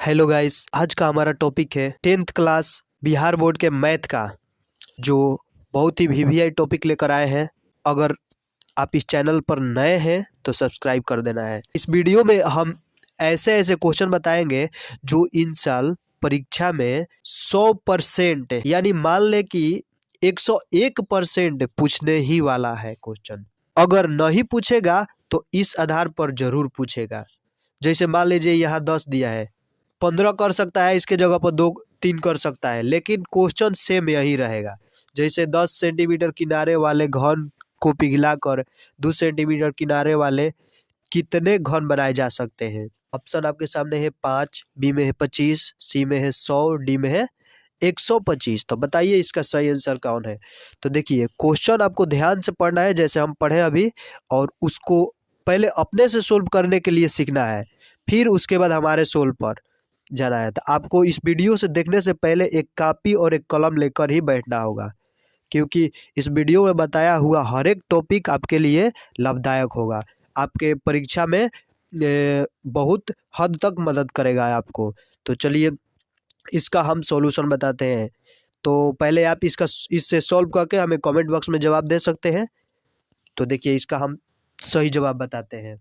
Hello guys, आज का हमारा टॉपिक है 10th क्लास बिहार बोर्ड के मैथ का, जो बहुत ही वीवीआई टॉपिक लेकर आए हैं। अगर आप इस चैनल पर नए हैं तो सब्सक्राइब कर देना है। इस वीडियो में हम ऐसे ऐसे क्वेश्चन बताएंगे जो इन साल परीक्षा में 100% यानी मान ले कि 101% पूछने ही वाला है क्वेश्चन। अगर नहीं पूछेगा तो इस आधार पर जरूर पूछेगा। जैसे मान लीजिए यहाँ 10 दिया है, 15 कर सकता है, इसके जगह पर 2-3 कर सकता है, लेकिन क्वेश्चन सेम यही रहेगा। जैसे 10 सेंटीमीटर किनारे वाले घन को पिघलाकर 2 सेंटीमीटर किनारे वाले कितने घन बनाए जा सकते हैं। ऑप्शन आपके सामने है 5, बी में है 25, सी में है 100, डी में है 125। तो बताइए इसका सही आंसर कौन है। तो देखिए क्वेश्चन आपको ध्यान से पढ़ना है जैसे हम पढ़े अभी, और उसको पहले अपने से सोल्व करने के लिए सीखना है, फिर उसके बाद हमारे सोल्व पर जाना है। तो आपको इस वीडियो से देखने से पहले एक कॉपी और एक कलम लेकर ही बैठना होगा, क्योंकि इस वीडियो में बताया हुआ हर एक टॉपिक आपके लिए लाभदायक होगा, आपके परीक्षा में बहुत हद तक मदद करेगा आपको। तो चलिए इसका हम सॉल्यूशन बताते हैं। तो पहले आप इससे सॉल्व करके हमें कमेंट बॉक्स में जवाब दे सकते हैं। तो देखिए इसका हम सही जवाब बताते हैं।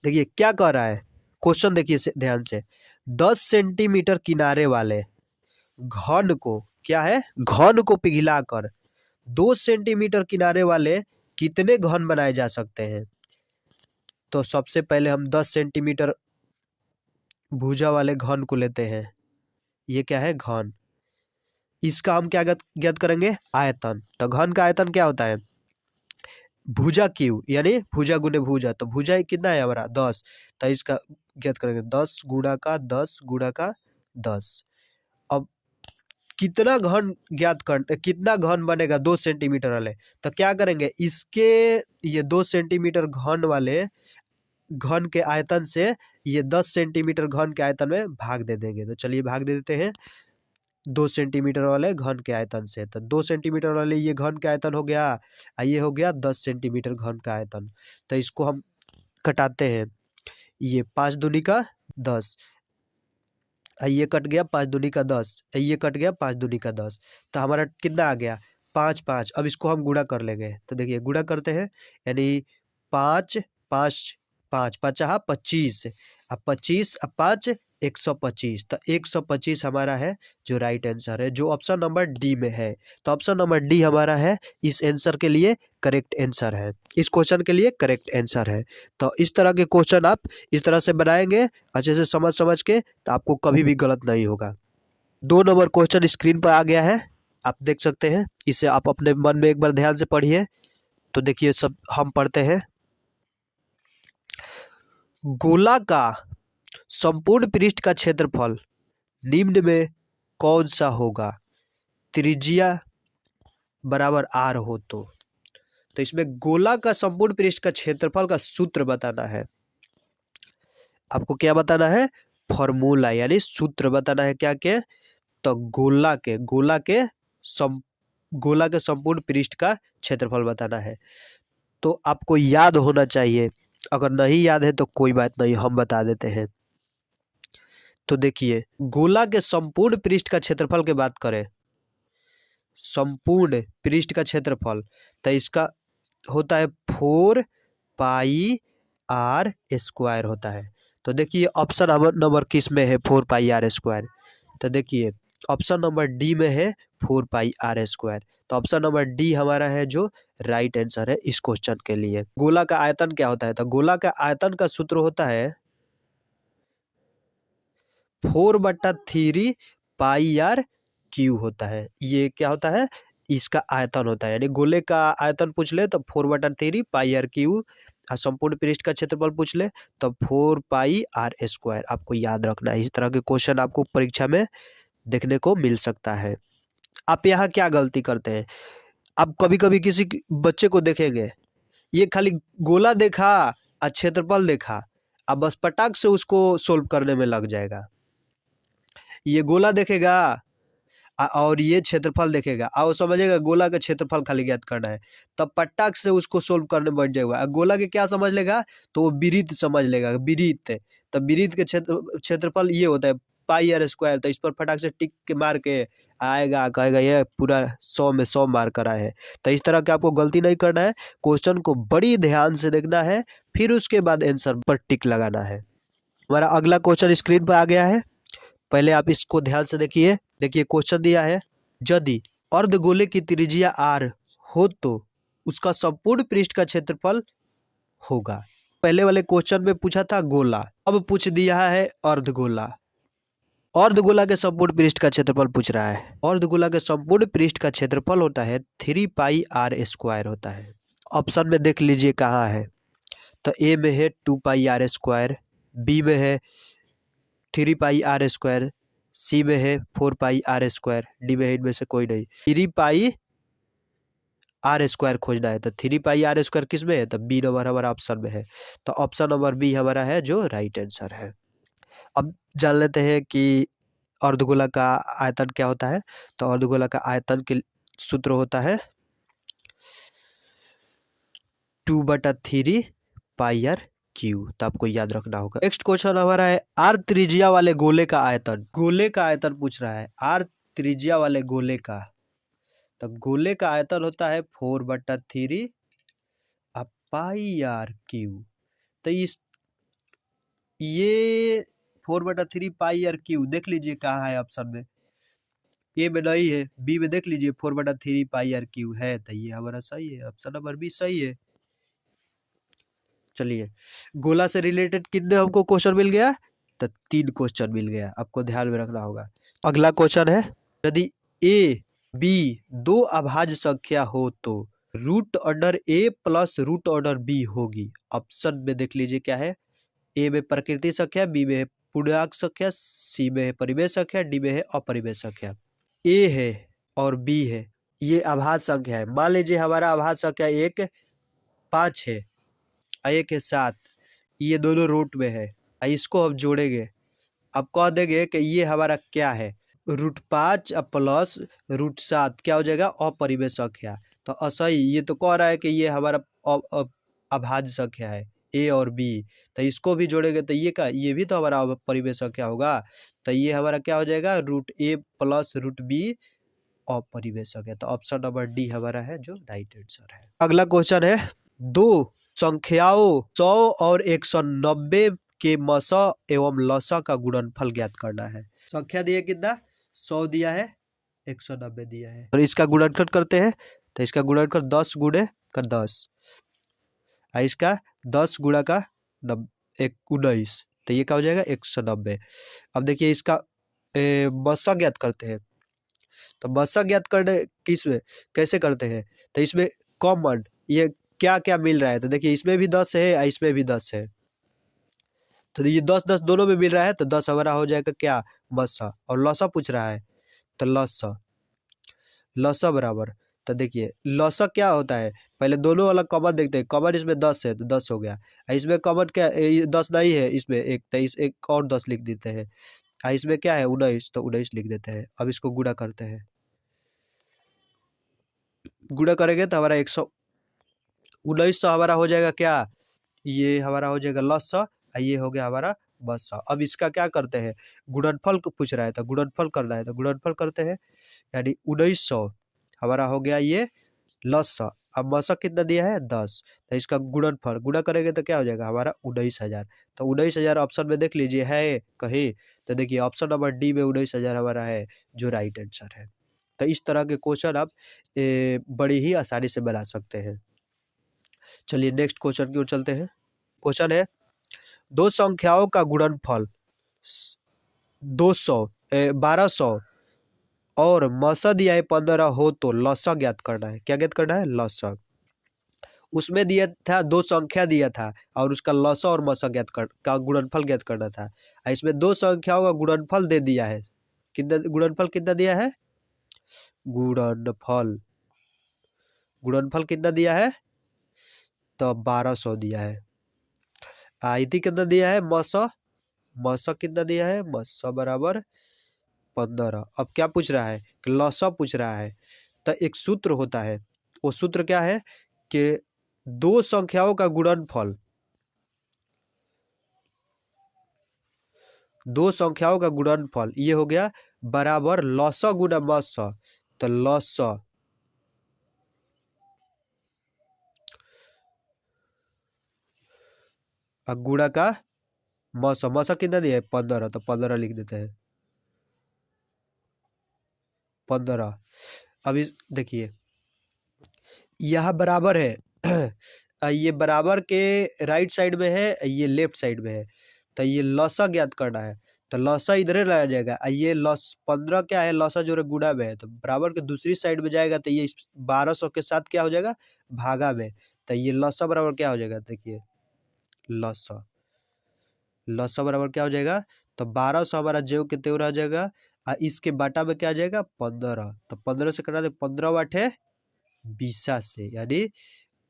देखिए क्या कह रहा है क्वेश्चन, देखिए ध्यान से। 10 सेंटीमीटर किनारे वाले घन को, क्या है, घन को पिघलाकर 2 सेंटीमीटर किनारे वाले कितने घन बनाए जा सकते हैं। तो सबसे पहले हम 10 सेंटीमीटर भुजा वाले घन को लेते हैं। ये क्या है, घन। इसका हम क्या ज्ञात करेंगे, आयतन। तो घन का आयतन क्या होता है, भुजा क्यू, यानी भुजा गुने भुजा। तो भुजा कितना है हमारा 10, तो इसका ज्ञात करेंगे 10 गुणा का 10 गुणा का 10। अब कितना घन ज्ञात कर, कितना घन बनेगा 2 सेंटीमीटर वाले। तो क्या करेंगे, इसके ये 2 सेंटीमीटर घन वाले घन के आयतन से ये 10 सेंटीमीटर घन के आयतन में भाग दे देंगे। तो चलिए भाग दे देते हैं 2 सेंटीमीटर वाले घन के आयतन से। तो 2 सेंटीमीटर वाले ये घन के आयतन हो गया, ये हो गया 10 सेंटीमीटर घन का आयतन। तो इसको हम कटाते हैं, ये 5 दूनी का 10, ये कट गया 5 दूनी का 10, ये कट गया 5 दूनी का 10। तो हमारा कितना आ गया, 5 5। अब इसको हम गुणा कर लेंगे। तो देखिए गुणा करते हैं, यानी 5 5 5 पचा 25, अब 25 अब 5 125। तो 125 हमारा है जो राइट आंसर है, जो ऑप्शन नंबर डी में है। तो ऑप्शन नंबर डी हमारा है इस आंसर के लिए करेक्ट आंसर है, इस क्वेश्चन के लिए करेक्ट आंसर है। तो इस तरह के क्वेश्चन आप इस तरह से बनाएंगे अच्छे से समझ समझ के, तो आपको कभी भी गलत नहीं होगा। 2 नंबर क्वेश्चन स्क्रीन पर आ गया है, आप देख सकते हैं। इसे आप अपने मन में एक बार ध्यान से पढ़िए। तो देखिए सब हम पढ़ते हैं। गोला का संपूर्ण पृष्ठ का क्षेत्रफल निम्न में कौन सा होगा, त्रिज्या बराबर आर हो तो इसमें गोला का संपूर्ण पृष्ठ का क्षेत्रफल का सूत्र बताना है। आपको क्या बताना है, फॉर्मूला यानी सूत्र बताना है। क्या के, तो गोला के संपूर्ण पृष्ठ का क्षेत्रफल बताना है। तो आपको याद होना चाहिए, अगर नहीं याद है तो कोई बात नहीं, हम बता देते हैं। तो देखिए गोला के संपूर्ण पृष्ठ का क्षेत्रफल की बात करें, संपूर्ण पृष्ठ का क्षेत्रफल, तो इसका होता है 4 पाई आर स्क्वायर होता है। तो देखिए ऑप्शन नंबर किस में है, 4 पाई आर स्क्वायर। तो देखिए ऑप्शन नंबर डी में है 4 पाई आर स्क्वायर। तो ऑप्शन नंबर डी हमारा है जो राइट आंसर है इस क्वेश्चन के लिए। गोला का आयतन क्या होता है, तो गोला का आयतन का सूत्र होता है 4/3 पाई आर क्यू होता है। ये क्या होता है, इसका आयतन होता है, यानी गोले का आयतन पूछ ले तो 4/3 पाई आर क्यू, संपूर्ण पृष्ठ का क्षेत्रफल पूछ ले तो 4 पाई आर स्क्वायर। आपको याद रखना है, इस तरह के क्वेश्चन आपको परीक्षा में देखने को मिल सकता है। आप यहाँ क्या गलती करते हैं, आप कभी कभी किसी बच्चे को देखेंगे, ये खाली गोला देखा और क्षेत्रफल देखा, अब बस पटाख से उसको सोल्व करने में लग जाएगा। ये गोला देखेगा और ये क्षेत्रफल देखेगा और समझेगा गोला का क्षेत्रफल खाली ज्ञात करना है, तब पट्टाक से उसको सोल्व करने बैठ जाएगा। गोला के क्या समझ लेगा तो वो वृत्त समझ लेगा, वृत्त। तब वृत्त के क्षेत्रफल ये होता है पाई आर स्क्वायर। तो इस पर फटाक से टिक के मार के आएगा, कहेगा ये पूरा 100 में 100 मार कर आए हैं। तो इस तरह के आपको गलती नहीं करना है, क्वेश्चन को बड़ी ध्यान से देखना है, फिर उसके बाद आंसर पर टिक लगाना है। हमारा अगला क्वेश्चन स्क्रीन पर आ गया है, पहले आप इसको ध्यान से देखिए। देखिए क्वेश्चन दिया है, यदि अर्धगोले की त्रिज्या r हो तो उसका संपूर्ण पृष्ठ का क्षेत्रफल होगा। पहले वाले क्वेश्चन में पूछा था गोला, अब पूछ दिया है अर्धगोला। अर्धगोला के संपूर्ण पृष्ठ का क्षेत्रफल पूछ रहा है। अर्धगोला के संपूर्ण पृष्ठ का क्षेत्रफल होता है 3 पाई r स्क्वायर होता है। ऑप्शन में देख लीजिए कहाँ है, तो ए में है 2 पाई r स्क्वायर, बी में है 3 पाई r स्क्वायर, सी में है 4 पाई r स्क्वायर, डी में है इनमें से कोई नहीं। 3 पाई आर स्क्वायर खोजना है, तो 3 पाई आर स्क्वायर किस में है, तो बी नंबर हमारा ऑप्शन में है। तो ऑप्शन नंबर बी हमारा है जो राइट आंसर है। अब जान लेते हैं कि अर्धगोला का आयतन क्या होता है। तो अर्धगोला का आयतन के सूत्र होता है 2/3 पाई आर क्यू। तो आपको याद रखना होगा। नेक्स्ट क्वेश्चन हमारा है आर त्रिज्या वाले गोले का आयतन। गोले का आयतन पूछ रहा है, आर त्रिज्या वाले गोले का। तो गोले का आयतन होता है 4/3 पाई आर क्यू। तो इस ये 4/3 पाई आर क्यू देख लीजिए कहाँ है ऑप्शन में। ए में नहीं है, बी में देख लीजिए 4/3 पाई आर क्यू है, तो ये हमारा सही है, ऑप्शन नंबर बी सही है। चलिए, गोला से रिलेटेड कितने हमको क्वेश्चन मिल गया, तो 3 क्वेश्चन मिल गया, आपको ध्यान में रखना होगा। अगला क्वेश्चन है, यदि ए बी दो अभाज्य संख्या हो तो रूट अंडर ए प्लस रूट अंडर बी होगी। ऑप्शन में देख लीजिए क्या है, ए में प्रकृति संख्या, बी में है पूर्णांक संख्या, सी में है परिमेय संख्या, डी में है अपरिमेय संख्या। ए है और बी है, ये अभाज्य संख्या है। मान लीजिए हमारा अभाज्य संख्या एक 5 है और एक है 7, ये दोनों रूट में है, इसको हम जोड़ेंगे। अब कह देंगे कि ये हमारा क्या है, √5 प्लस √7 क्या हो जाएगा, अपरिमेय संख्या। तो असही ये तो कह रहा है कि ये हमारा अभाज्य संख्या है ए और बी, तो इसको भी जोड़ेंगे तो ये का ये भी तो हमारा अपरिमेय संख्या होगा। तो ये हमारा क्या हो जाएगा, √a प्लस √b अपरिमेय संख्या। तो ऑप्शन नंबर डी हमारा है जो राइट आंसर है। अगला क्वेश्चन है, दो संख्याओं 100 और 190 के मसा एवं लसा का गुणनफल ज्ञात करना है। संख्या दिया कितना, 100 दिया है, 190 दिया है, और इसका गुणनफल करते हैं। तो इसका गुणनफल 10 गुणे का 10, इसका 10 गुणा का 19, तो ये क्या हो जाएगा 190। अब देखिए इसका मसा ज्ञात करते हैं। तो मसा ज्ञात करने किस में कैसे करते हैं, तो इसमें कॉमन ये क्या क्या मिल रहा है, तो देखिए इसमें भी 10 है, इसमें भी 10 है, तो ये 10-10 दोनों में मिल रहा है, तो 10 हमारा हो जाएगा क्या, मसा। और लसा पूछ रहा है, तो लसा लसा बराबर, तो देखिए लसा क्या होता है, पहले दोनों अलग कॉमन देखते हैं। कॉमन इसमें 10 है तो 10 हो गया, इसमें कॉमन क्या 10 नहीं है, इसमें एक, तो एक और 10 लिख देते हैं। इसमें क्या है 19, तो 19 लिख देते हैं। अब इसको गुणा करते हैं, गुणा करेंगे तो हमारा 1900 हमारा हो जाएगा क्या, ये हमारा हो जाएगा लसा, ये हो गया हमारा बसा। अब इसका क्या करते हैं, गुणनफल को पूछ रहा है, तो गुणनफल करना है, तो गुणनफल करते हैं, यानी 1900 हमारा हो गया ये लसा। अब मसा कितना दिया है 10, तो इसका गुणनफल गुणा करेंगे तो क्या हो जाएगा हमारा 19,000। तो 19,000 ऑप्शन में देख लीजिए है कहीं, तो देखिए ऑप्शन नंबर डी में 19,000 हमारा है जो राइट आंसर है। तो इस तरह के क्वेश्चन आप बड़ी ही आसानी से बना सकते हैं। चलिए नेक्स्ट क्वेश्चन की ओर चलते हैं। क्वेश्चन है, दो संख्याओं का गुणनफल 1200 और मसा दिया है 15 हो तो लसा ज्ञात करना है। क्या ज्ञात करना है, लसा। उसमें दिया था दो संख्या दिया था और उसका लसा और मसा का गुणनफल ज्ञात करना था। इसमें दो संख्याओं का गुणनफल दे दिया है, कितना गुणनफल कितना दिया है, गुणनफल गुणनफल कितना दिया है, तो 1200 दिया है। आयती कितना दिया है, मसा कितना दिया है, मसा बराबर 15। अब क्या पूछ रहा है कि लॉसा पूछ रहा है, तो एक सूत्र होता है, वो सूत्र क्या है कि दो संख्याओं का गुणनफल, दो संख्याओं का गुणनफल ये हो गया बराबर लॉसा गुना मसा। तो लॉसा गुणा का मसा, मसा कितना दिया है 15, तो 15 लिख देते हैं 15। अभी देखिए यह बराबर है ये बराबर के राइट साइड में है, ये लेफ्ट साइड में है, तो ये लॉसा ज्ञात करना है, तो लॉसा इधर लाया जाएगा। ये लॉस 15 क्या है, लॉसा जो है गुणा में है, तो बराबर के दूसरी साइड में जाएगा, तो ये 1200 के साथ क्या हो जाएगा भागा में, तो ये लॉसा बराबर क्या हो जाएगा, देखिए लॉसा, लॉसा बराबर क्या हो जाएगा, तो 1200 हमारा जेव के तेव रह जाएगा, इसके बाटा में क्या आ जाएगा 15, तो 15 से कटा दे 15 बाटे 20 से, यानी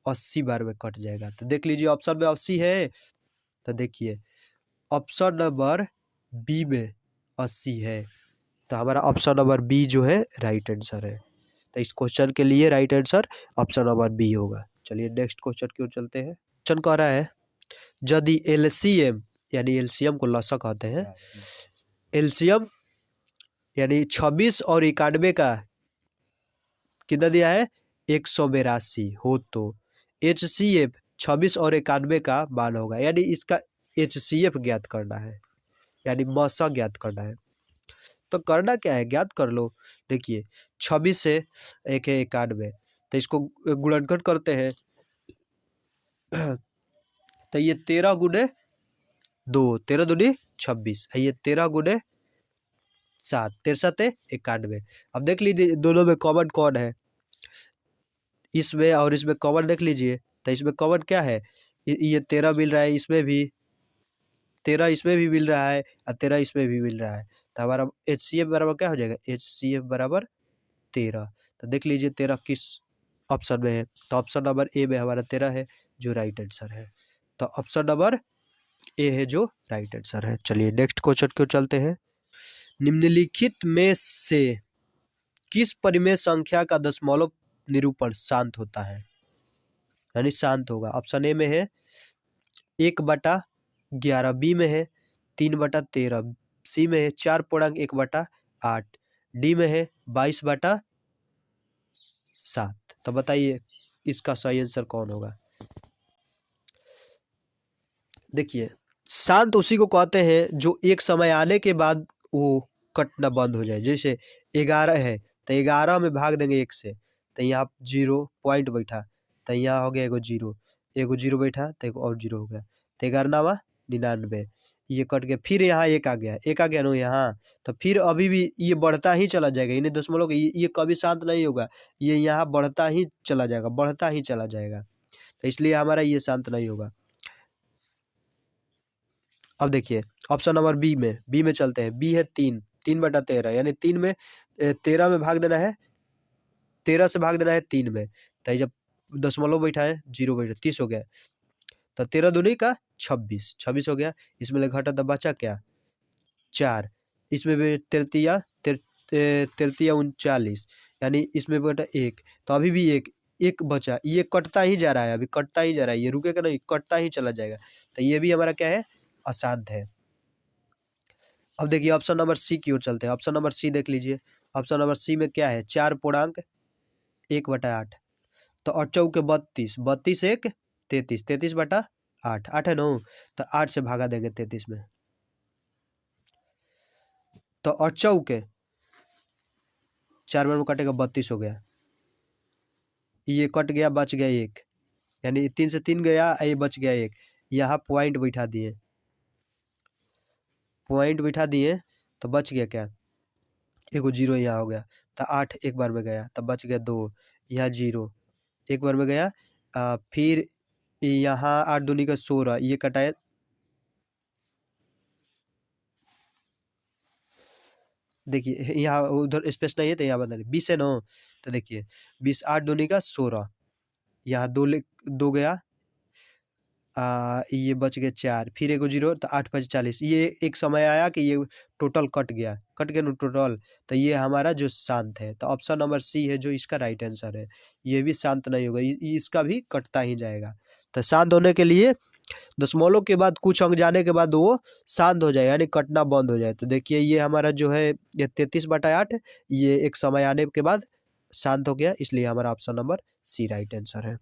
80 बार में कट जाएगा। तो देख लीजिए ऑप्शन में 80 है, तो देखिए ऑप्शन नंबर बी में 80 है, तो हमारा ऑप्शन नंबर बी जो है राइट आंसर है। तो इस क्वेश्चन के लिए right answer option number B होगा। चलिए नेक्स्ट क्वेश्चन की ओर चलते हैं। क्वेश्चन कह रहा है यदि एलसीएम, यानी एलसीएम को लसा कहते हैं, एलसीएम यानी 26 और 91 का कितना दिया है 182 हो, तो HCF 26 और 91 का मान होगा, यानी इसका HCF ज्ञात करना है, यानी मसा ज्ञात करना है। तो करना क्या है ज्ञात कर लो। देखिए 26 से 1 है 91, तो इसको गुणनखंड करते हैं तो ये 13 गुणे 2, 13 दूनी 26, ये 13 गुणे 7, 13 91। अब देख लीजिए दोनों में कॉमन कौन है, इसमें और इसमें कॉमन देख लीजिए, तो इसमें कॉमन क्या है, ये 13 मिल रहा है, इसमें भी 13 इसमें भी मिल रहा है और 13 इसमें भी मिल रहा है, तो हमारा HCF बराबर क्या हो जाएगा, HCF बराबर 13। तो देख लीजिए 13 किस ऑप्शन में है, तो ऑप्शन नंबर ए में हमारा 13 है जो राइट आंसर है। तो ऑप्शन नंबर ए है जो राइट आंसर है। चलिए नेक्स्ट क्वेश्चन क्यों चलते हैं। निम्नलिखित में से किस परिमेय संख्या का दशमलव निरूपण शांत होता है, यानी शांत होगा। ऑप्शन ए में है 1/11, बी में है 3/13, सी में है 4.1/8, डी में है 22/7। तो बताइए इसका सही आंसर कौन होगा। देखिए शांत उसी को कहते हैं जो एक समय आने के बाद वो कटना बंद हो जाए। जैसे 11 है तो 11 में भाग देंगे 1 से, तो यहाँ 0 पॉइंट बैठा, तो यहाँ हो गया एगो 0, एगो 0 बैठा तो एगो और 0 हो गया, तो 11 99, ये कट गया, फिर यहाँ 1 आ गया, 1 आ गया ना यहाँ, तो फिर अभी भी ये बढ़ता ही चला जाएगा, इन्हें दशमलव ये कभी शांत नहीं होगा, ये यहाँ बढ़ता ही चला जाएगा, बढ़ता ही चला जाएगा, तो इसलिए हमारा ये शांत नहीं होगा। अब देखिए ऑप्शन नंबर बी में चलते हैं। बी है 3/13, यानी 3 में 13 में भाग देना है, 13 से भाग देना है 3 में, तो जब दशमलव बैठा है 0 बैठा 30 हो गया, तो 13 दूनी का 26, 26 हो गया, इसमें ले घटा तो बचा क्या 4, इसमें भी तृतीया 39, यानी इसमें बेटा 1, तो अभी भी एक बचा, ये कटता ही जा रहा है, अभी कटता ही जा रहा है, ये रुकेगा नहीं, कटता ही चला जाएगा, तो ये भी हमारा क्या है अशांत है। अब देखिए ऑप्शन नंबर सी की ओर चलते हैं। ऑप्शन नंबर सी देख लीजिए, ऑप्शन नंबर सी में क्या है 4.1/8, तो 8 चौके 32, 32 1 33, 33/8, 8 है ना, तो 8 से भागा देंगे 33 में, तो 8 चौके 4 बार में कटेगा 32 हो गया, ये कट गया बच गया 1, यानी 3 से 3 गया, ये बच गया 1, यहाँ पॉइंट बैठा दिए, पॉइंट बैठा दिए तो बच गया क्या एगो 0 यहाँ हो गया, तो 8 एक बार में गया तब बच गया 2, यहाँ 0 एक बार में गया, फिर यहाँ 8 दूनी का 16, ये कटाए, देखिए यहाँ उधर स्पेस नहीं है तो यहाँ बता 20 है ना, तो देखिए 20 8 दूनी का 16, यहाँ 2 गया, ये बच गए 4, फिर एगो 0 तो 8 5 40। ये एक समय आया कि ये टोटल कट गया ना टोटल, तो ये हमारा जो शांत है, तो ऑप्शन नंबर सी है जो इसका राइट आंसर है। ये भी शांत नहीं होगा, इसका भी कटता ही जाएगा। तो शांत होने के लिए दशमलव के बाद कुछ अंक जाने के बाद वो शांत हो जाए, यानी कटना बंद हो जाए। तो देखिए ये हमारा जो है ये 33/8, ये एक समय आने के बाद शांत हो गया, इसलिए हमारा option number C right answer है।